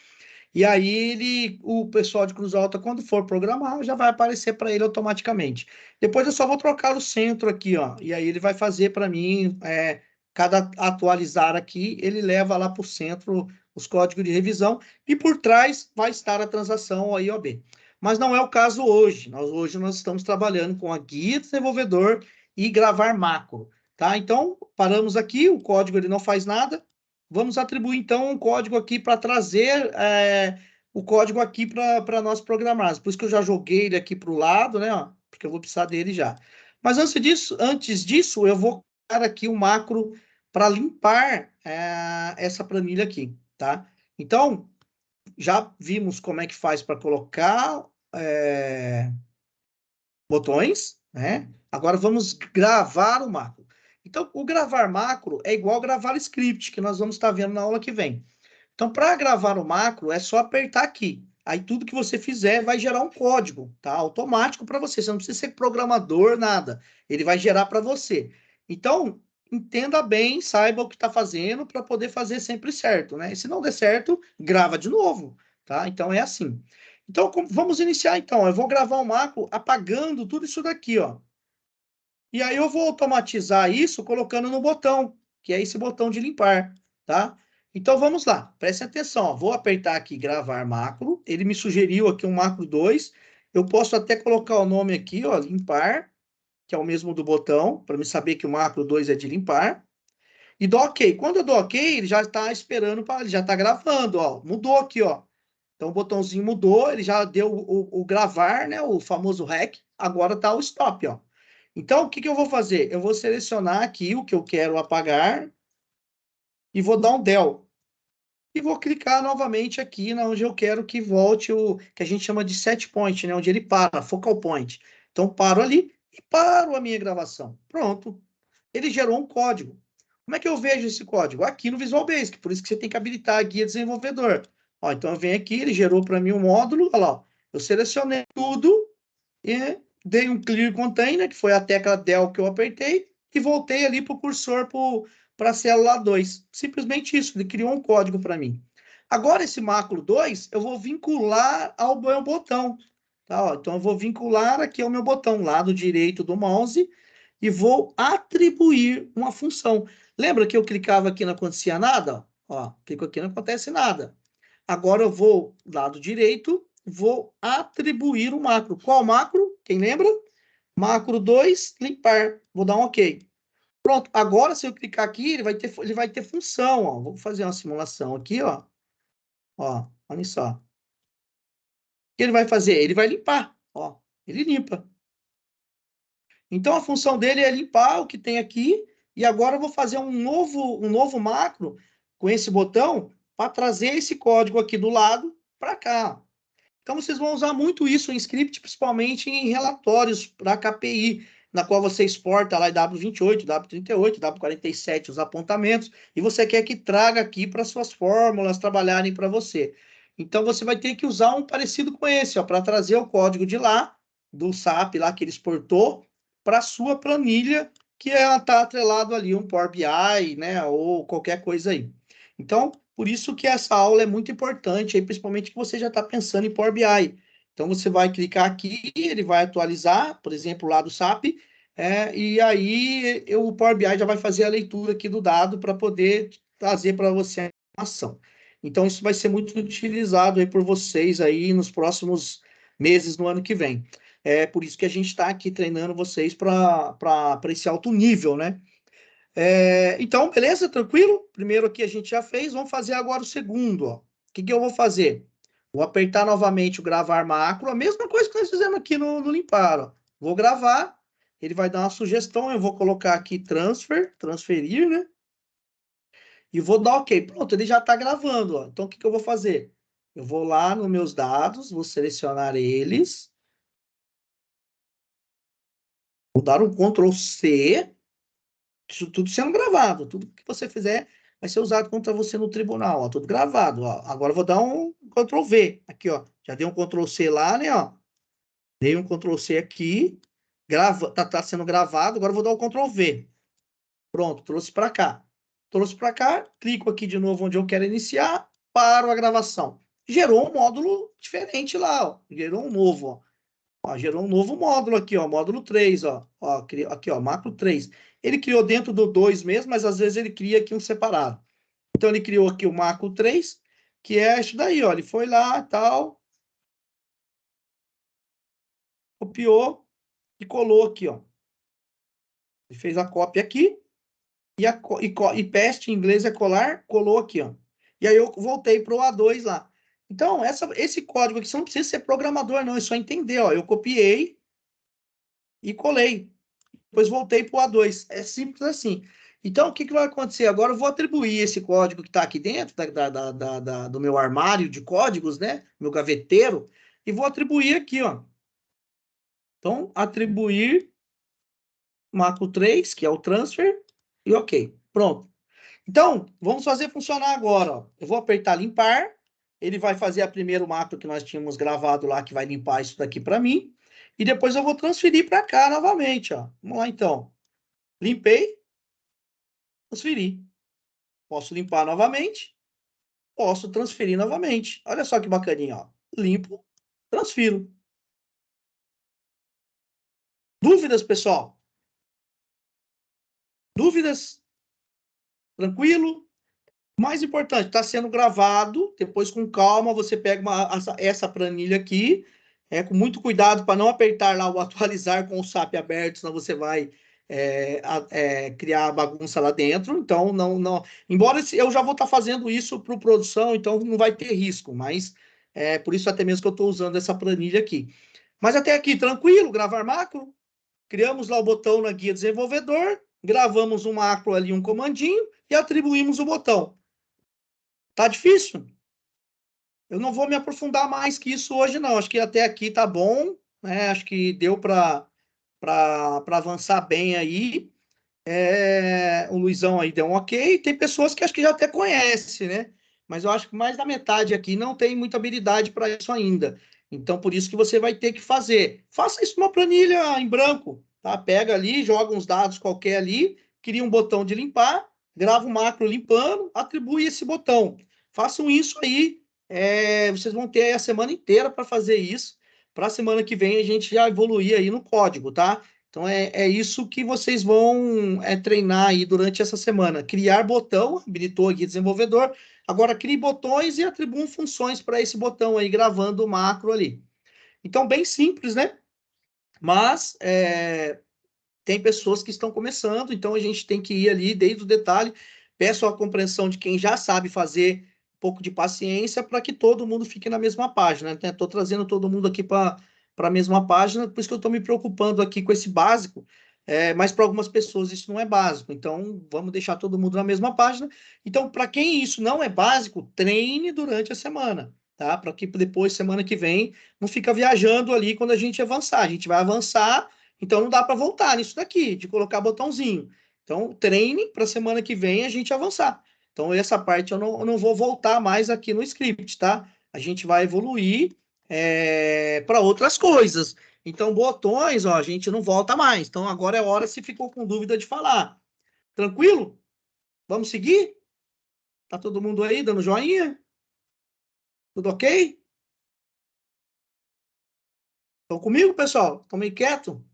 A: E aí o pessoal de Cruz Alta, quando for programar, já vai aparecer para ele automaticamente. Depois eu só vou trocar o centro aqui, ó. E aí ele vai fazer para mim, cada atualizar aqui, ele leva lá para o centro os códigos de revisão e por trás vai estar a transação IOB. Mas não é o caso hoje. Hoje nós estamos trabalhando com a guia do desenvolvedor e gravar macro, tá? Então, paramos aqui, o código ele não faz nada. Vamos atribuir, então, um código aqui para trazer o código aqui para nós programarmos. Por isso que eu já joguei ele aqui para o lado, né? Ó, porque eu vou precisar dele já. Mas antes disso, eu vou criar aqui um macro para limpar essa planilha aqui, tá? Então, já vimos como é que faz para colocar botões, né? Agora vamos gravar o macro. Então, o gravar macro é igual gravar script, que nós vamos estar vendo na aula que vem. Então, para gravar o macro, é só apertar aqui. Aí, tudo que você fizer vai gerar um código, tá? Automático para você. Você não precisa ser programador, nada. Ele vai gerar para você. Então, entenda bem, saiba o que está fazendo para poder fazer sempre certo, né? E se não der certo, grava de novo, tá? Então, é assim. Então, vamos iniciar, então. Eu vou gravar o macro apagando tudo isso daqui, ó. E aí eu vou automatizar isso colocando no botão, que é esse botão de limpar, tá? Então vamos lá, prestem atenção, ó. Vou apertar aqui gravar macro, ele me sugeriu aqui um macro 2, eu posso até colocar o nome aqui, ó, limpar, que é o mesmo do botão, para me saber que o macro 2 é de limpar, e dou OK. Quando eu dou OK, ele já está esperando, ele já está gravando, ó, mudou aqui, ó. Então o botãozinho mudou, ele já deu o gravar, né, o famoso REC, agora está o stop, ó. Então, o que eu vou fazer? Eu vou selecionar aqui o que eu quero apagar e vou dar um del. E vou clicar novamente aqui onde eu quero que volte o que a gente chama de set point, né? Onde ele para, focal point. Então, paro ali e paro a minha gravação. Pronto. Ele gerou um código. Como é que eu vejo esse código? Aqui no Visual Basic, por isso que você tem que habilitar a guia desenvolvedor. Ó, então, eu venho aqui, ele gerou para mim um módulo, olha lá, eu selecionei tudo e dei um clear container, que foi a tecla del que eu apertei, e voltei ali para o cursor para a célula 2. Simplesmente isso, ele criou um código para mim. Agora, esse macro 2, eu vou vincular ao meu botão. Tá? Ó, então, eu vou vincular aqui ao meu botão, lado direito do mouse, e vou atribuir uma função. Lembra que eu clicava aqui e não acontecia nada? Ó, clico aqui e não acontece nada. Agora eu vou, lado direito, vou atribuir um macro. Qual macro? Quem lembra? Macro 2, limpar. Vou dar um OK. Pronto. Agora, se eu clicar aqui, ele vai ter função. Ó. Vou fazer uma simulação aqui, ó. Ó, olha só. O que ele vai fazer? Ele vai limpar. Ó, ele limpa. Então, a função dele é limpar o que tem aqui. E agora eu vou fazer um novo macro com esse botão para trazer esse código aqui do lado para cá. Então, vocês vão usar muito isso em script, principalmente em relatórios para KPI, na qual você exporta lá em W28, W38, W47, os apontamentos, e você quer que traga aqui para suas fórmulas trabalharem para você. Então, você vai ter que usar um parecido com esse, para trazer o código de lá, do SAP, lá que ele exportou, para a sua planilha, que está atrelado ali, um Power BI, né, ou qualquer coisa aí. Então, por isso que essa aula é muito importante, aí, principalmente que você já está pensando em Power BI. Então, você vai clicar aqui, ele vai atualizar, por exemplo, lá do SAP, e aí o Power BI já vai fazer a leitura aqui do dado para poder trazer para você a informação. Então, isso vai ser muito utilizado aí por vocês aí nos próximos meses, no ano que vem. É por isso que a gente está aqui treinando vocês para esse alto nível, né? Então, beleza? Tranquilo? Primeiro aqui a gente já fez, vamos fazer agora o segundo, ó. O que eu vou fazer? Vou apertar novamente o gravar macro, a mesma coisa que nós fizemos aqui no limpar, ó. Vou gravar, ele vai dar uma sugestão, eu vou colocar aqui transferir, né? E vou dar OK. Pronto, ele já está gravando, ó. Então, o que eu vou fazer? Eu vou lá nos meus dados, vou selecionar eles. Vou dar um Ctrl C. Isso tudo sendo gravado. Tudo que você fizer vai ser usado contra você no tribunal. Ó, tudo gravado. Ó. Agora eu vou dar um Ctrl V. Aqui, ó. Já dei um Ctrl C lá, né? Ó. Dei um Ctrl C aqui. tá sendo gravado, agora eu vou dar o Ctrl V. Pronto, trouxe para cá. Trouxe para cá, clico aqui de novo onde eu quero iniciar, paro a gravação. Gerou um módulo diferente lá, ó. Gerou um novo, ó. Ó, gerou um novo módulo aqui, ó, módulo 3, ó. Ó, aqui, ó, macro 3. Ele criou dentro do 2 mesmo, mas às vezes ele cria aqui um separado. Então ele criou aqui o macro 3, que é isso daí, ó. Ele foi lá, tal, copiou e colou aqui, ó. Ele fez a cópia aqui e paste em inglês é colar, colou aqui, ó. E aí eu voltei para o A2 lá. Então, esse código aqui, você não precisa ser programador, não, é só entender, ó. Eu copiei e colei. Depois voltei para o A2. É simples assim. Então, o que vai acontecer? Agora eu vou atribuir esse código que está aqui dentro do meu armário de códigos, né? Meu gaveteiro, e vou atribuir aqui, ó. Então, atribuir macro 3, que é o transfer, e ok. Pronto. Então, vamos fazer funcionar agora, ó. Eu vou apertar limpar, ele vai fazer a primeira macro que nós tínhamos gravado lá, que vai limpar isso daqui para mim, e depois eu vou transferir para cá novamente, ó. Vamos lá, então. Limpei, transferi. Posso limpar novamente, posso transferir novamente. Olha só que bacaninha, ó. Limpo, transfiro. Dúvidas, pessoal? Dúvidas? Tranquilo? Mais importante, está sendo gravado, depois com calma você pega essa planilha aqui, com muito cuidado para não apertar lá o atualizar com o SAP aberto, senão você vai criar bagunça lá dentro. Então, não. Embora eu já vou estar fazendo isso para produção, então não vai ter risco, mas por isso até mesmo que eu estou usando essa planilha aqui. Mas até aqui, tranquilo, gravar macro. Criamos lá o botão na guia desenvolvedor, gravamos um macro ali, um comandinho, e atribuímos o botão. Tá difícil? Eu não vou me aprofundar mais que isso hoje, não. Acho que até aqui tá bom, né? Acho que deu para avançar bem aí. O Luizão aí deu um ok. Tem pessoas que acho que já até conhece, né? Mas eu acho que mais da metade aqui não tem muita habilidade para isso ainda. Então, por isso que você vai ter que fazer. Faça isso numa planilha em branco, tá? Pega ali, joga uns dados qualquer ali, cria um botão de limpar, grava um macro limpando, atribui esse botão. Façam isso aí. Vocês vão ter aí a semana inteira para fazer isso. Para a semana que vem a gente já evoluir aí no código, tá? Então, é isso que vocês vão treinar aí durante essa semana. Criar botão, habilitou aqui desenvolvedor. Agora, crie botões e atribuam funções para esse botão aí, gravando o macro ali. Então, bem simples, né? Mas tem pessoas que estão começando, então a gente tem que ir ali desde o detalhe. Peço a compreensão de quem já sabe fazer um pouco de paciência para que todo mundo fique na mesma página. Estou trazendo todo mundo aqui para a mesma página, por isso que eu estou me preocupando aqui com esse básico, mas para algumas pessoas isso não é básico, então vamos deixar todo mundo na mesma página. Então, para quem isso não é básico, treine durante a semana, tá? Para que depois, semana que vem, não fica viajando ali quando a gente avançar. A gente vai avançar, então não dá para voltar nisso daqui, de colocar botãozinho. Então, treine para a semana que vem a gente avançar. Então, essa parte eu não vou voltar mais aqui no script, tá? A gente vai evoluir para outras coisas. Então, botões, ó, a gente não volta mais. Então, agora é hora se ficou com dúvida de falar. Tranquilo? Vamos seguir? Tá todo mundo aí dando joinha? Tudo ok? Estão comigo, pessoal? Estão meio quieto?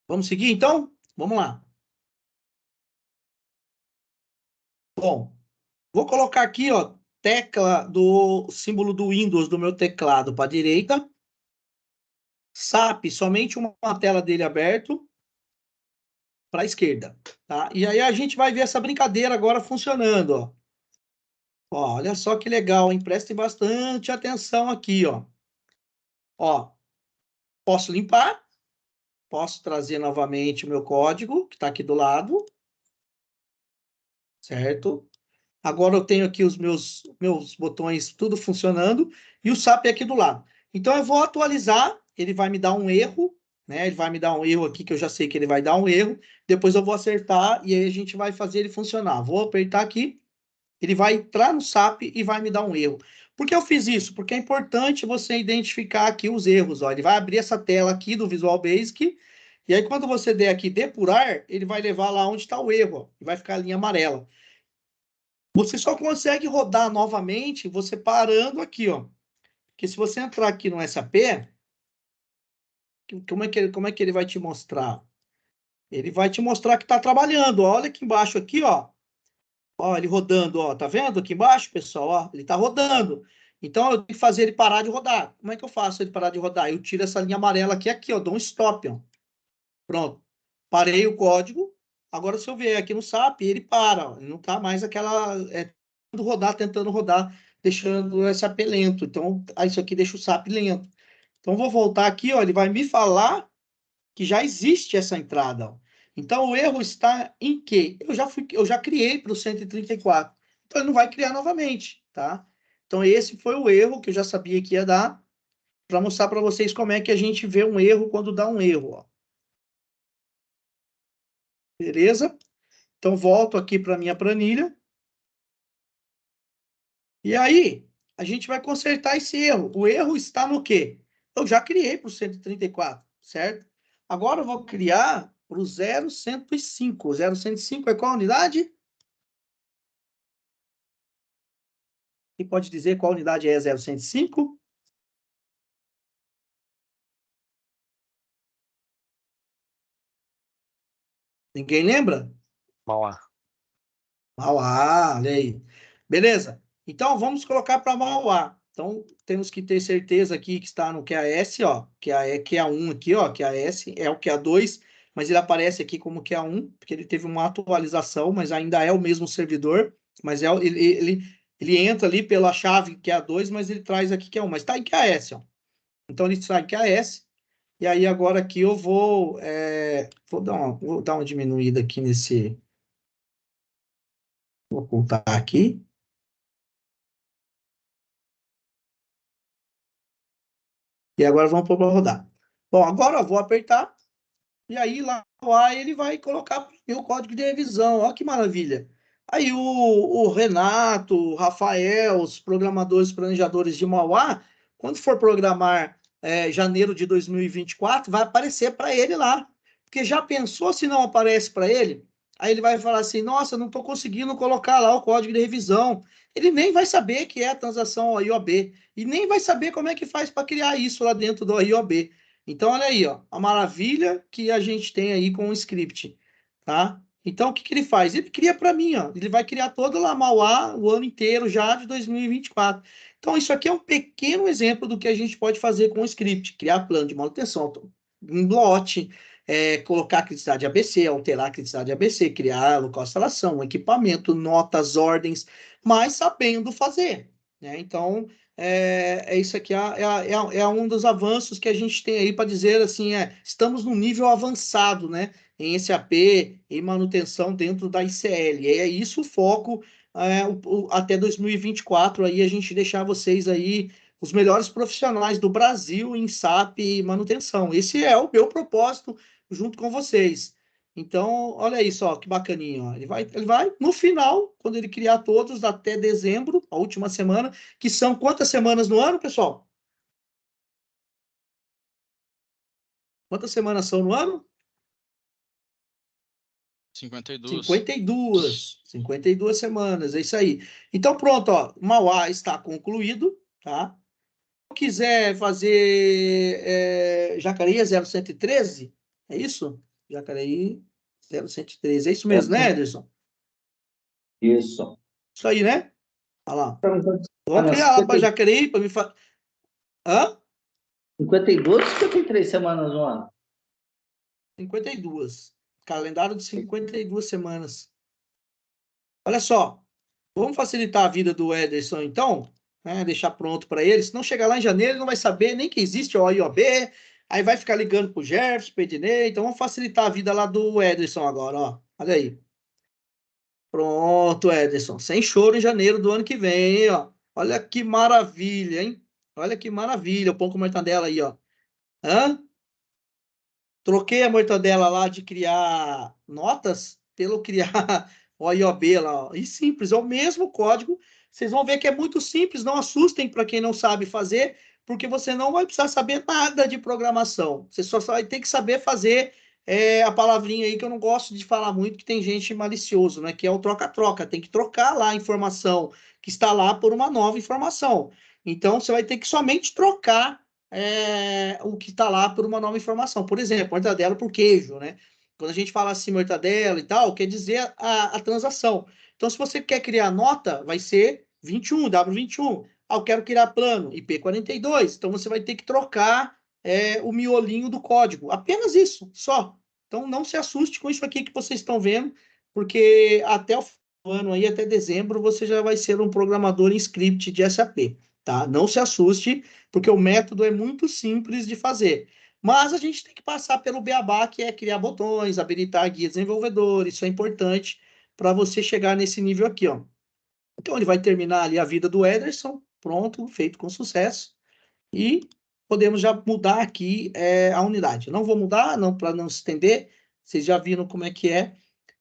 A: Vamos seguir, então? Vamos lá. Bom, vou colocar aqui, ó, tecla do símbolo do Windows do meu teclado para a direita. SAP, somente uma tela dele aberto para a esquerda, tá? E aí a gente vai ver essa brincadeira agora funcionando, ó. Ó, olha só que legal, hein? Prestem bastante atenção aqui, ó. Ó, posso limpar, posso trazer novamente o meu código, que está aqui do lado, certo? Agora eu tenho aqui os meus botões tudo funcionando e o SAP aqui do lado. Então eu vou atualizar, ele vai me dar um erro, né? Ele vai me dar um erro aqui, que eu já sei que ele vai dar um erro. Depois eu vou acertar e aí a gente vai fazer ele funcionar. Vou apertar aqui, ele vai entrar no SAP e vai me dar um erro. Por que eu fiz isso? Porque é importante você identificar aqui os erros. Ó. Ele vai abrir essa tela aqui do Visual Basic, e aí quando você der aqui depurar, ele vai levar lá onde está o erro, ó, e vai ficar a linha amarela. Você só consegue rodar novamente você parando aqui, ó. Porque se você entrar aqui no SAP, como é que ele vai te mostrar? Ele vai te mostrar que está trabalhando. Ó. Olha aqui embaixo aqui, ó. Ó, ele rodando, ó. Tá vendo aqui embaixo, pessoal? Ó, ele está rodando. Então, eu tenho que fazer ele parar de rodar. Como é que eu faço ele parar de rodar? Eu tiro essa linha amarela aqui, ó. Dou um stop, ó. Pronto. Parei o código. Agora, se eu vier aqui no SAP, ele para. Ó. Ele não está mais aquela... tentando rodar, deixando o SAP lento. Então, isso aqui deixa o SAP lento. Então, vou voltar aqui, ó. Ele vai me falar que já existe essa entrada. Ó. Então, o erro está em quê? Eu já criei para o 134. Então, ele não vai criar novamente, tá? Então, esse foi o erro que eu já sabia que ia dar, para mostrar para vocês como é que a gente vê um erro quando dá um erro. Ó. Beleza? Então, volto aqui para a minha planilha. E aí, a gente vai consertar esse erro. O erro está no quê? Eu já criei para o 134, certo? Agora eu vou criar para o 0105. O 0105 é qual unidade? Quem pode dizer qual unidade é 0105? Ninguém lembra?
D: Mauá.
A: Mauá, olha aí. Beleza. Então, vamos colocar para Mauá. Então, temos que ter certeza aqui que está no QAS, ó, que é QA1 aqui, ó, QAS é o QA2, mas ele aparece aqui como QA1, porque ele teve uma atualização, mas ainda é o mesmo servidor, mas ele entra ali pela chave QA2, mas ele traz aqui QA1, mas está em QAS, ó. Então, ele está em QAS, e aí agora aqui eu vou dar uma diminuída aqui nesse... Vou ocultar aqui. E agora vamos pôr para rodar. Bom, agora eu vou apertar. E aí lá ele vai colocar o código de revisão. Olha que maravilha. Aí o Renato, o Rafael, os programadores, planejadores de Mauá, quando for programar janeiro de 2024, vai aparecer para ele lá. Porque já pensou se não aparece para ele? Aí ele vai falar assim, nossa, não estou conseguindo colocar lá o código de revisão. Ele nem vai saber que é a transação IOB. E nem vai saber como é que faz para criar isso lá dentro do IOB. Então, olha aí, ó, a maravilha que a gente tem aí com o script, tá? Então, o que ele faz? Ele cria para mim, ó. Ele vai criar todo lá Mauá o ano inteiro já de 2024. Então, isso aqui é um pequeno exemplo do que a gente pode fazer com o script. Criar plano de manutenção, um lote, colocar a criticidade ABC, alterar a criticidade ABC, criar local de instalação, um equipamento, notas, ordens, mas sabendo fazer, né? Então, isso aqui é um dos avanços que a gente tem aí para dizer assim, estamos num nível avançado, né? Em SAP, em manutenção dentro da ICL. É isso o foco até 2024, aí a gente deixar vocês aí os melhores profissionais do Brasil em SAP e manutenção. Esse é o meu propósito junto com vocês. Então, olha aí só, que bacaninho. Ó. Ele vai, no final, quando ele criar todos, até dezembro, a última semana, que são quantas semanas no ano, pessoal? Quantas semanas são no ano?
C: 52.
A: 52 semanas, é isso aí. Então, pronto, ó, Mauá está concluído, tá? Se quiser fazer Jacareí 0113, é isso? Jacareí 0113, é isso mesmo, né, Ederson?
B: Isso.
A: Isso aí, né? Olha lá.
B: Então,
A: Vamos criar lá para Jacareí, para me falar. Hã?
B: 52 ou 53 semanas no ano?
A: 52. Calendário de 52 semanas. Olha só. Vamos facilitar a vida do Ederson, então, né? Deixar pronto para ele. Se não chegar lá em janeiro, ele não vai saber nem que existe o IOB. Aí vai ficar ligando para o Jefferson, para o Ednei. Então, vamos facilitar a vida lá do Ederson agora, ó. Olha aí. Pronto, Ederson. Sem choro em janeiro do ano que vem, hein, ó. Olha que maravilha, hein? Olha que maravilha. O pão com mortadela aí, ó. Hã? Troquei a mortadela lá de criar notas pelo criar ó, IOB lá, ó, e simples, é o mesmo código. Vocês vão ver que é muito simples, não assustem para quem não sabe fazer, porque você não vai precisar saber nada de programação. Você só vai ter que saber fazer a palavrinha aí que eu não gosto de falar muito, que tem gente malicioso, né? Que é o troca-troca. Tem que trocar lá a informação que está lá por uma nova informação. Então, você vai ter que somente trocar o que está lá por uma nova informação. Por exemplo, mortadela por queijo, né? Quando a gente fala assim, mortadela e tal, quer dizer a transação. Então, se você quer criar nota, vai ser 21, W21. Ah, eu quero criar plano, IP42. Então, você vai ter que trocar o miolinho do código. Apenas isso, só. Então, não se assuste com isso aqui que vocês estão vendo, porque até o ano aí, até dezembro, você já vai ser um programador em script de SAP, tá? Não se assuste, porque o método é muito simples de fazer. Mas a gente tem que passar pelo beabá, que é criar botões, habilitar guia desenvolvedor, isso é importante para você chegar nesse nível aqui, ó. Então, ele vai terminar ali a vida do Ederson, pronto, feito com sucesso, e podemos já mudar aqui a unidade. Eu não vou mudar, não, para não se estender, vocês já viram como é que é.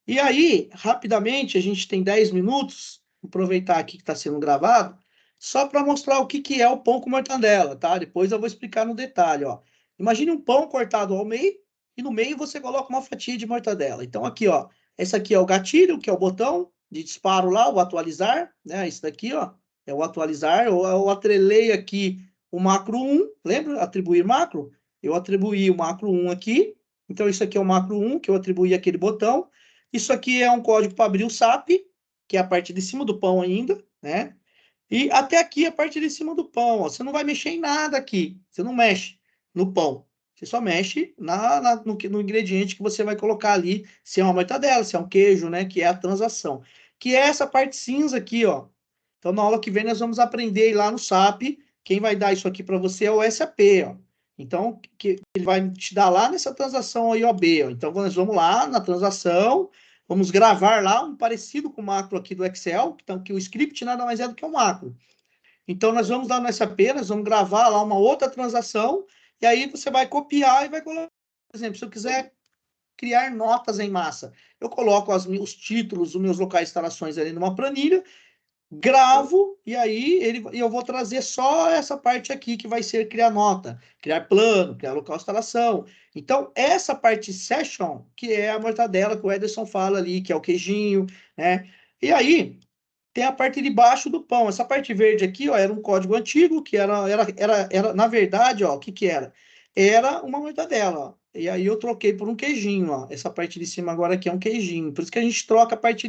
A: E aí, rapidamente, a gente tem 10 minutos, vou aproveitar aqui que está sendo gravado, só para mostrar o que é o pão com mortadela, tá? Depois eu vou explicar no detalhe, ó. Imagine um pão cortado ao meio, e no meio você coloca uma fatia de mortadela. Então, aqui, ó, esse aqui é o gatilho, que é o botão de disparo lá, o atualizar, né? Esse daqui, ó, é o atualizar. Eu atrelei aqui o macro 1, lembra? Atribuir macro. Eu atribuí o macro 1 aqui. Então, isso aqui é o macro 1, que eu atribuí aquele botão. Isso aqui é um código para abrir o SAP, que é a parte de cima do pão ainda, né? E até aqui a parte de cima do pão, ó. Você não vai mexer em nada aqui. Você não mexe no pão. Você só mexe no ingrediente que você vai colocar ali, se é uma mortadela, se é um queijo, né? Que é a transação. Que é essa parte cinza aqui, ó. Então, na aula que vem, nós vamos aprender lá no SAP. Quem vai dar isso aqui para você é o SAP, ó. Então, ele vai te dar lá nessa transação IOB, ó. Então, nós vamos lá na transação, vamos gravar lá um parecido com o macro aqui do Excel, então, que o script nada mais é do que um macro. Então, nós vamos lá no SAP, nós vamos gravar lá uma outra transação, e aí você vai copiar e vai colocar, por exemplo, se eu quiser criar notas em massa, eu coloco os títulos, os meus locais de instalações ali numa planilha, gravo, e aí eu vou trazer só essa parte aqui, que vai ser criar nota, criar plano, criar local de instalação. Então, essa parte session, que é a mortadela que o Ederson fala ali, que é o queijinho, né? E aí, tem a parte de baixo do pão. Essa parte verde aqui, ó, era um código antigo, que era na verdade, ó, o que era? Era uma mortadela, ó. E aí eu troquei por um queijinho, ó. Essa parte de cima agora aqui é um queijinho. Por isso que a gente troca a parte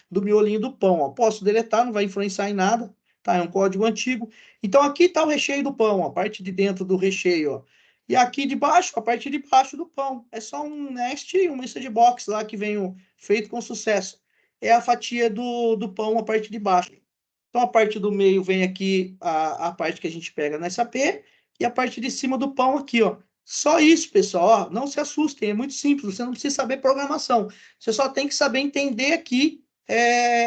A: do miolinho do pão, ó. Posso deletar, não vai influenciar em nada, tá? É um código antigo. Então aqui tá o recheio do pão, ó, a parte de dentro do recheio, ó. E aqui de baixo, a parte de baixo do pão. É só um nest, um message box lá que veio feito com sucesso. É a fatia do pão, a parte de baixo. Então, a parte do meio vem aqui, a parte que a gente pega na SAP, e a parte de cima do pão aqui, ó. Só isso, pessoal, ó, não se assustem, é muito simples, você não precisa saber programação, você só tem que saber entender aqui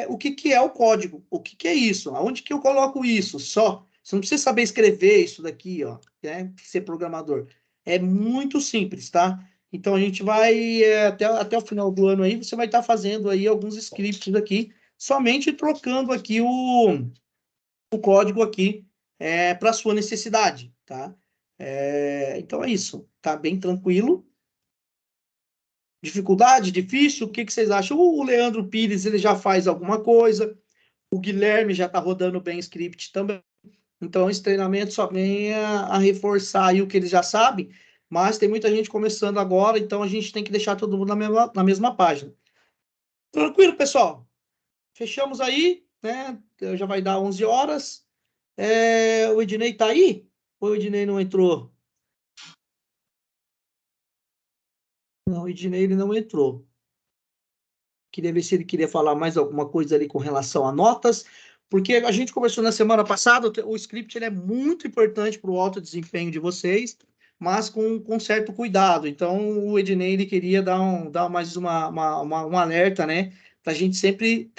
A: o que é o código, o que é isso, aonde que eu coloco isso, só. Você não precisa saber escrever isso daqui, ó, né, ser programador. É muito simples, tá? Então, a gente vai, até o final do ano aí, você vai estar fazendo aí alguns scripts aqui, somente trocando aqui o código aqui para a sua necessidade, tá? Então, é isso. Tá bem tranquilo. Dificuldade, difícil? O que vocês acham? O Leandro Pires, ele já faz alguma coisa. O Guilherme já está rodando bem script também. Então, esse treinamento só vem a reforçar aí o que eles já sabem, mas tem muita gente começando agora, então a gente tem que deixar todo mundo na mesma página. Tranquilo, pessoal? Fechamos aí, né? Já vai dar 11 horas. O Ednei tá aí? Ou o Ednei não entrou? Não, o Ednei ele não entrou. Queria ver se ele queria falar mais alguma coisa ali com relação a notas, porque a gente conversou na semana passada, o script ele é muito importante para o alto desempenho de vocês, mas com certo cuidado. Então, o Ednei ele queria dar mais um alerta, né? Para a gente sempre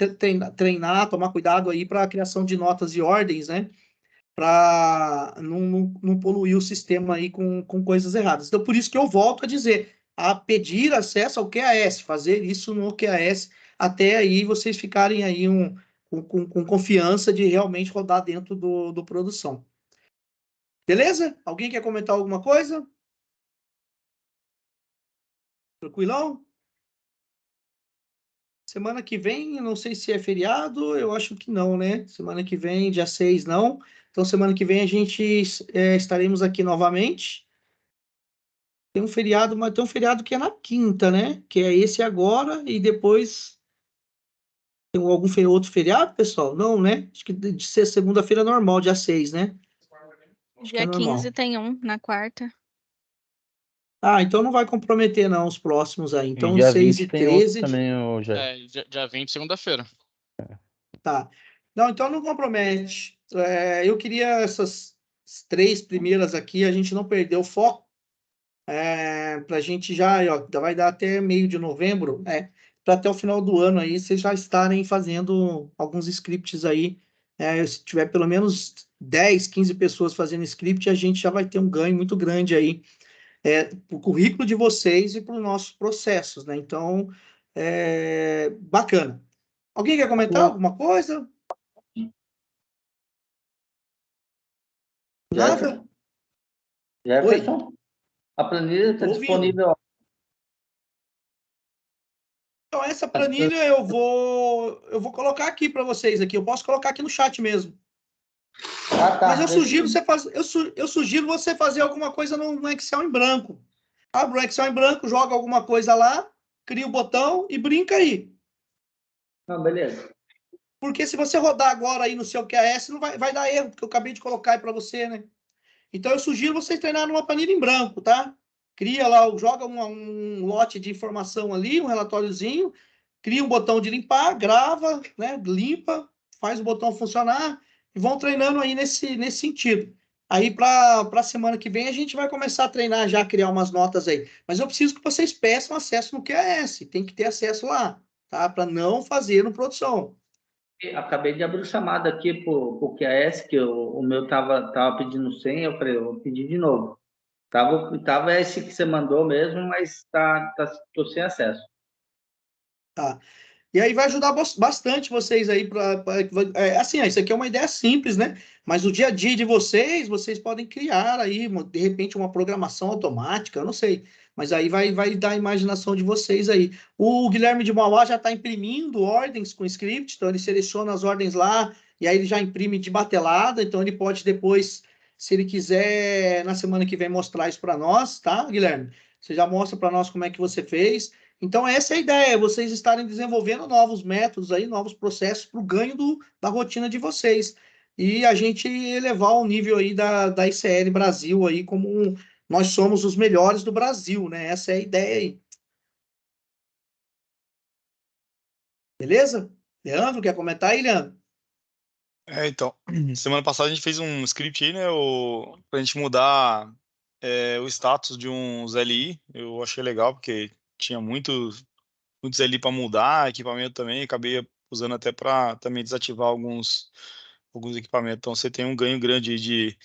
A: treinar, tomar cuidado aí para a criação de notas e ordens, né? Para não poluir o sistema aí com coisas erradas. Então, por isso que eu volto a dizer, a pedir acesso ao QAS, fazer isso no QAS, até aí vocês ficarem aí com confiança de realmente rodar dentro do produção. Beleza? Alguém quer comentar alguma coisa? Tranquilão? Semana que vem, não sei se é feriado, eu acho que não, né? Semana que vem, dia 6, não. Então, semana que vem a gente estaremos aqui novamente. Tem um feriado, mas tem um feriado que é na quinta, né? Que é esse agora, e depois tem algum outro feriado, pessoal? Não, né? Acho que de ser segunda-feira normal, dia 6, né? Acho que é
E: Dia
A: normal.
E: 15 tem um, na quarta.
A: Ah, então não vai comprometer, não, os próximos aí.
G: E
A: Então,
G: dia
A: 6
G: 20
A: e
G: tem outro
A: 13.
G: também, ô, Jair.
C: Dia 20, segunda-feira.
A: Tá. Não, então não compromete. Eu queria essas 3 primeiras aqui, a gente não perder o foco. Para a gente já, ó, vai dar até meio de novembro, para até o final do ano aí, vocês já estarem fazendo alguns scripts aí. Se tiver pelo menos 10, 15 pessoas fazendo script, a gente já vai ter um ganho muito grande aí para o currículo de vocês e para os nossos processos, né? Então, bacana. Alguém quer comentar alguma coisa? Nada?
B: Jefferson, a planilha está
A: Tô ouvindo.
B: disponível.
A: Então, essa planilha eu vou colocar aqui para vocês aqui. Eu posso colocar aqui no chat mesmo.
B: Ah, tá.
A: Mas eu sugiro você fazer alguma coisa no Excel em branco. Abre o Excel em branco, joga alguma coisa lá, cria o botão e brinca aí.
B: Não, beleza.
A: Porque se você rodar agora aí no seu QAS, não vai dar erro, porque eu acabei de colocar aí para você, né? Então, eu sugiro vocês treinar numa planilha em branco, tá? Cria lá, joga um lote de informação ali, um relatóriozinho, cria um botão de limpar, grava, né? Limpa, faz o botão funcionar e vão treinando aí nesse sentido. Aí, para a semana que vem, a gente vai começar a treinar já, criar umas notas aí. Mas eu preciso que vocês peçam acesso no QAS, tem que ter acesso lá, tá? Para não fazer no produção.
B: Acabei de abrir o chamado aqui pro QAS, que o meu tava pedindo senha, eu falei, eu vou pedir de novo. Tava esse que você mandou mesmo, mas tô sem acesso.
A: Tá. E aí vai ajudar bastante vocês aí assim, isso aqui é uma ideia simples, né? Mas no dia a dia de vocês podem criar aí, de repente, uma programação automática, eu não sei. Mas aí vai dar a imaginação de vocês aí. O Guilherme de Mauá já está imprimindo ordens com script, então ele seleciona as ordens lá, e aí ele já imprime de batelada, então ele pode depois, se ele quiser, na semana que vem, mostrar isso para nós, tá, Guilherme? Você já mostra para nós como é que você fez. Então, essa é a ideia, vocês estarem desenvolvendo novos métodos aí, novos processos para o ganho da rotina de vocês. E a gente elevar o nível aí da ICL Brasil aí, como nós somos os melhores do Brasil, né? Essa é a ideia aí. Beleza? Leandro, quer comentar aí, Leandro?
D: Então, semana passada a gente fez um script aí, né, pra gente mudar o status de uns LI. Eu achei legal, porque tinha muitos LI para mudar, equipamento também, acabei usando até para também desativar alguns equipamentos. Então você tem um ganho grande aí de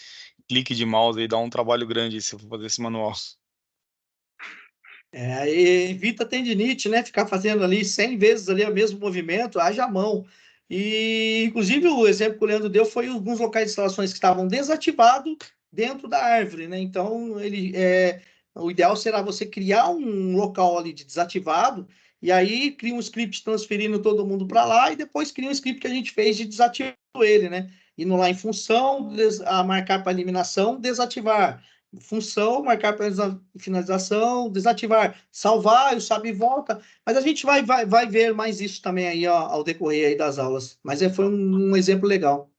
D: clique de mouse e dá um trabalho grande se for fazer esse manual.
A: Evita tendinite, né? Ficar fazendo ali 100 vezes ali o mesmo movimento, haja mão. E, inclusive, o exemplo que o Leandro deu foi alguns locais de instalações que estavam desativados dentro da árvore, né? Então, o ideal será você criar um local ali de desativado e aí cria um script transferindo todo mundo para lá e depois cria um script que a gente fez de desativo ele, né? Indo lá em função, a marcar para eliminação, desativar. Função, marcar para finalização, desativar, salvar, o SAP volta. Mas a gente vai ver mais isso também aí, ó, ao decorrer aí das aulas. Mas foi um exemplo legal.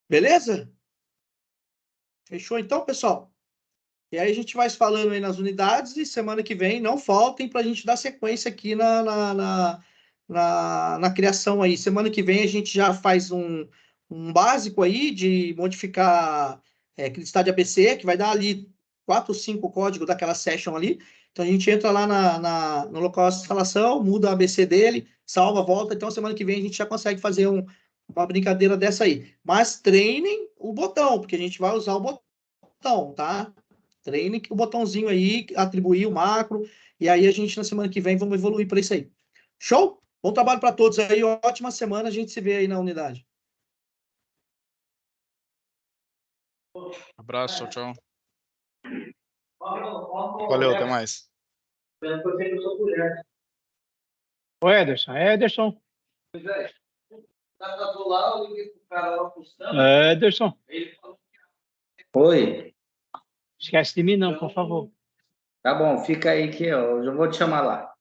A: Beleza? Fechou então, pessoal? E aí a gente vai falando aí nas unidades e semana que vem não faltem para a gente dar sequência aqui na criação aí. Semana que vem a gente já faz um básico aí de modificar credibilidade ABC, que vai dar ali 4 ou 5 códigos daquela session ali. Então a gente entra lá no local de instalação, muda o ABC dele, salva, volta. Então semana que vem a gente já consegue fazer uma brincadeira dessa aí. Mas treinem o botão, porque a gente vai usar o botão, tá? Treine o botãozinho aí, atribuir o macro, e aí a gente na semana que vem vamos evoluir para isso aí. Show? Bom trabalho para todos aí, ótima semana, a gente se vê aí na unidade.
C: Abraço, tchau, tchau.
D: Valeu, até mais.
E: Ô, Ederson. Ederson,
B: Oi.
E: esquece de mim não, por favor.
B: Tá bom, fica aí que eu já vou te chamar lá.